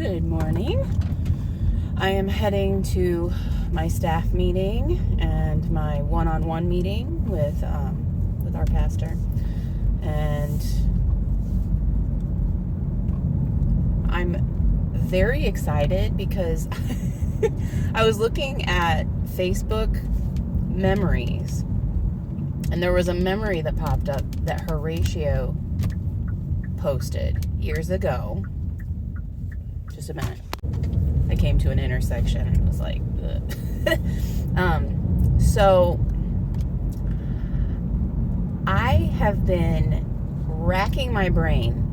Good morning. I am heading to my staff meeting and my one-on-one meeting with our pastor, and I'm very excited because I was looking at Facebook memories, and there was a memory that popped up that Horatio posted years ago. Just a minute. I came to an intersection and was like, so I have been racking my brain.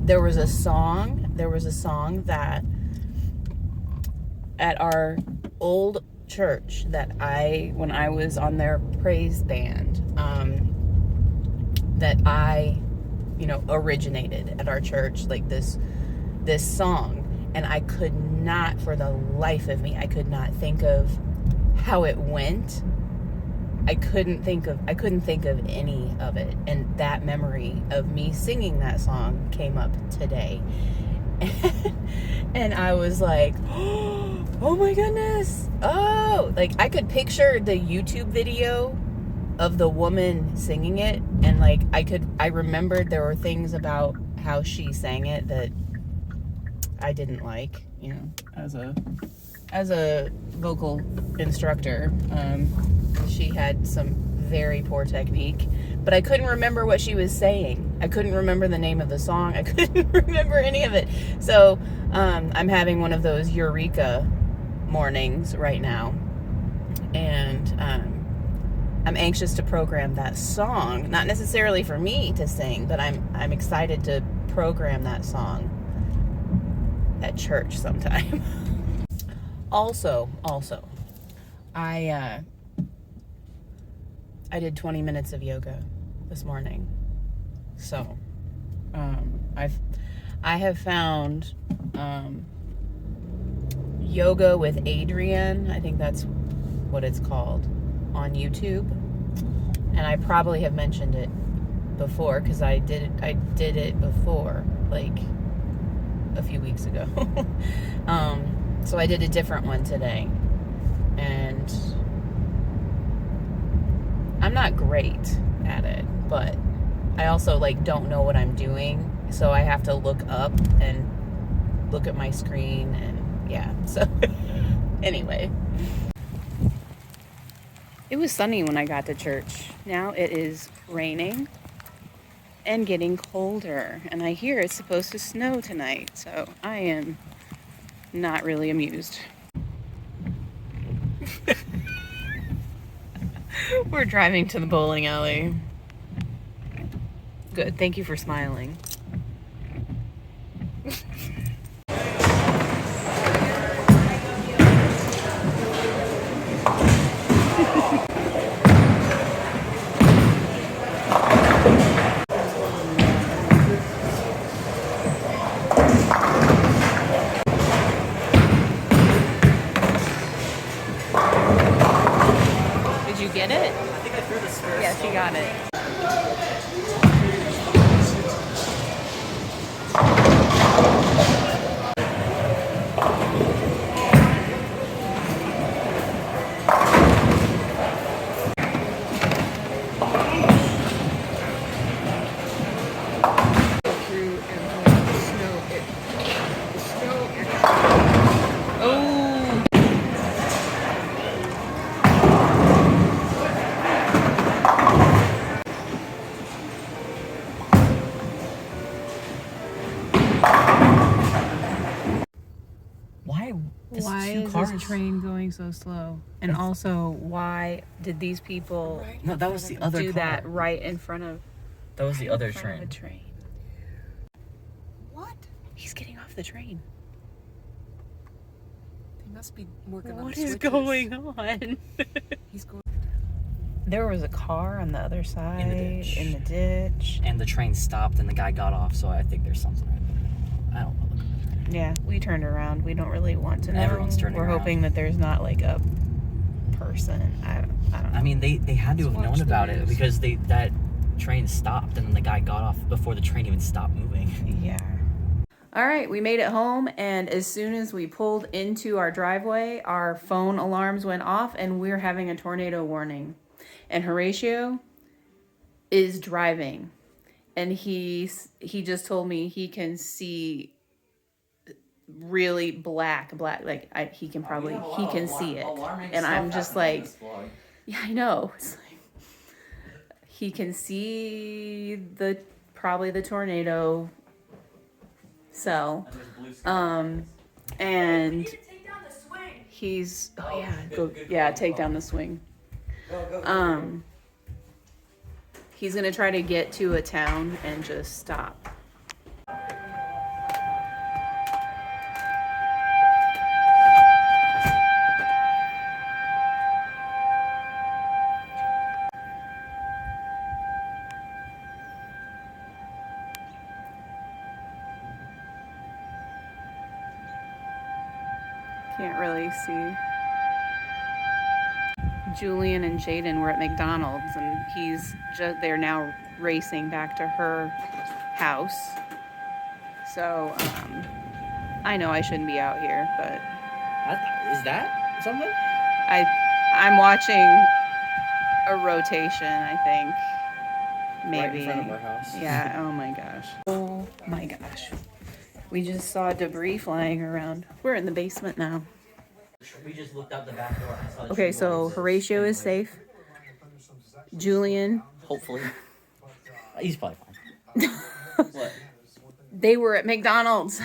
There was a song that at our old church that when I was on their praise band, that I, originated at our church, like this song, and I could not, for the life of me, I could not think of how it went. I couldn't think of any of it, and that memory of me singing that song came up today. And I was like, oh my goodness. Oh, like I could picture the YouTube video of the woman singing it, and I remembered there were things about how she sang it that I didn't like, as a vocal instructor. She had some very poor technique, but I couldn't remember what she was saying. I couldn't remember the name of the song. I couldn't remember any of it. So I'm having one of those eureka mornings right now, and I'm anxious to program that song. Not necessarily for me to sing, but I'm excited to program that song at church sometime. Also, I did 20 minutes of yoga this morning. So, I have found Yoga with Adriene, I think that's what it's called, on YouTube. And I probably have mentioned it before because I did it before, like a few weeks ago. So I did a different one today, and I'm not great at it, but I also don't know what I'm doing, so I have to look up and look at my screen, and yeah, so anyway. It was sunny when I got to church. Now it is raining and getting colder, and I hear it's supposed to snow tonight, so I am not really amused. We're driving to the bowling alley. Good, thank you for smiling. Get it? I think I threw the spare. Yeah, she got it. Why is this train going so slow? And also, why did these people No, that was the other do car. that right in front of That was the other a train. train? What? He's getting off the train. They must be working on What the is switches. going on? He's going. There was a car on the other side. In the ditch. ditch. And the train stopped and the guy got off, so I think there's something right there. I don't know. Yeah, we turned around. We don't really want to know. Everyone's turning We're around. hoping that there's not a person. I don't know. I mean, they had to have Watch known the about it news. because that train stopped and then the guy got off before the train even stopped moving. Yeah. All right, we made it home, and as soon as we pulled into our driveway, our phone alarms went off, and we're having a tornado warning. And Horatio is driving, and he just told me he can see really black, like he can see it, and I'm just like, yeah, I know. It's like, he can see probably the tornado cell. And he's take down the swing. He's gonna try to get to a town and just stop. Can't really see. Julian and Jaden were at McDonald's, and they're now racing back to her house. So, I know I shouldn't be out here, but Is that something? I'm watching a rotation, I think. Maybe. Right in front of our house. Yeah, oh my gosh. Oh my gosh. We just saw debris flying around. We're in the basement now. We just looked out the back door. And saw Okay, so Horatio is safe. Julian. Hopefully. He's probably fine. What? They were at McDonald's.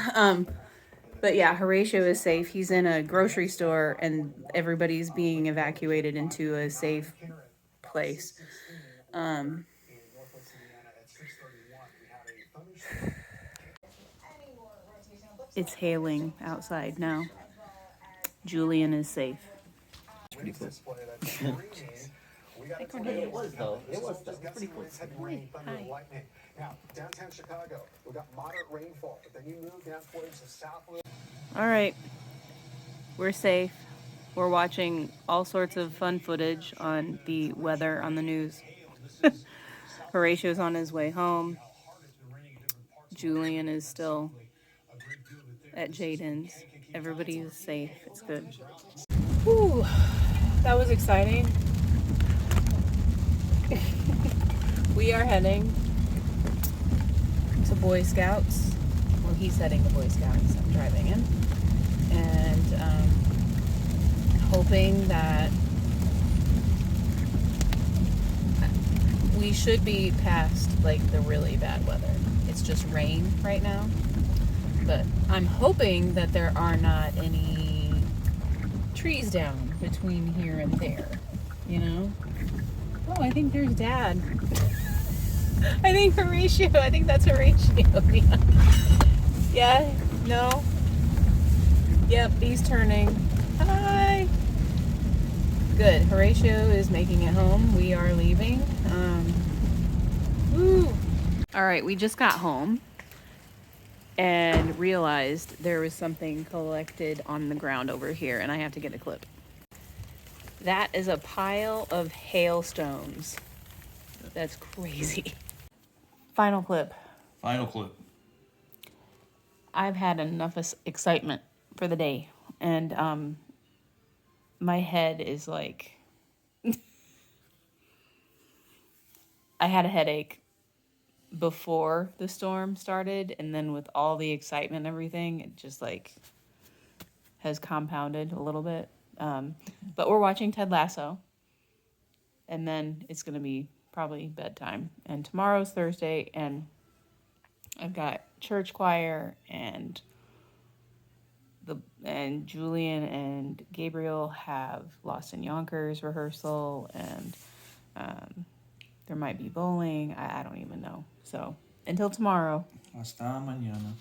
But yeah, Horatio is safe. He's in a grocery store, and everybody's being evacuated into a safe place. It's hailing outside now. Julian is safe. Pretty cool. It was though. It was pretty cool. Hi. Now, downtown Chicago, we got moderate rainfall, but then you move down towards the south. All right. We're safe. We're watching all sorts of fun footage on the weather on the news. Horatio's on his way home. Julian is still at Jaden's. Everybody is safe. It's good. Whew. That was exciting. We are heading to Boy Scouts. Well, he's heading to Boy Scouts. I'm driving him. And hoping that we should be past like the really bad weather. It's just rain right now. But I'm hoping that there are not any trees down between here and there, you know? Oh, I think there's Dad. I think that's Horatio. Yeah, no. Yep, he's turning. Hi. Good, Horatio is making it home. We are leaving. Woo. All right, we just got home and realized there was something collected on the ground over here, and I have to get a clip. That is a pile of hailstones. That's crazy. Final clip. Final clip. I've had enough excitement for the day, and my head is like... I had a headache before the storm started, and then with all the excitement and everything, it just like has compounded a little bit. But we're watching Ted Lasso, and then it's gonna be probably bedtime. And tomorrow's Thursday, and I've got church choir, and Julian and Gabriel have Lost in Yonkers rehearsal, and there might be bowling. I don't even know. So until tomorrow. Hasta mañana.